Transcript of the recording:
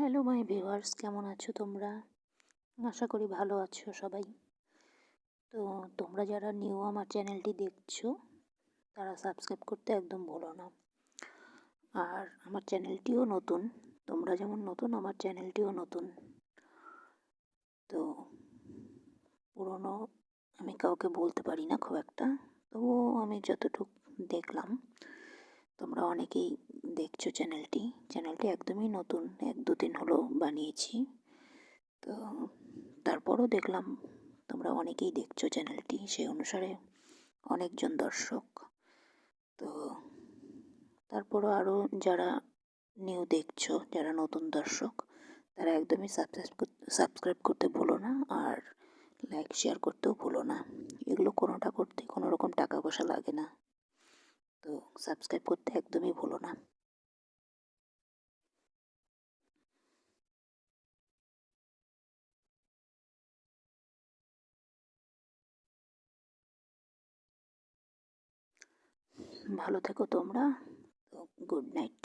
Hello my viewers, কেমন আছো তোমরা? আশা করি ভালো আছো সবাই। তো তোমরা যারা নিউ আমার চ্যানেলটি দেখছো তারা সাবস্ক্রাইব করতে একদম ভুলো না। আর আমার চ্যানেলটিও নতুন, তোমরা যেমন নতুন আমার চ্যানেলটিও নতুন। তো পুরনো আমি কাউকে বলতে পারি না খুব একটা, তবুও আমি যতটুকু দেখলাম তোমরা অনেকেই দেখছো চ্যানেলটি একদমই নতুন, 1-2 দিন হলো বানিয়েছি। তো তারপরও দেখলাম তোমরা অনেকেই দেখছো চ্যানেলটি, সেই অনুসারে অনেকজন দর্শক। তো তারপরও আরও যারা নিউ দেখছো, যারা নতুন দর্শক, তারা একদমই সাবস্ক্রাইব করতে ভুলো না, আর লাইক শেয়ার করতেও ভুলো না। এগুলো কোনোটা করতে কোনো রকম টাকা পয়সা লাগে না, তো সাবস্ক্রাইব করতে একদমই ভুলো না। ভালো থেকো তোমরা। তো গুড নাইট।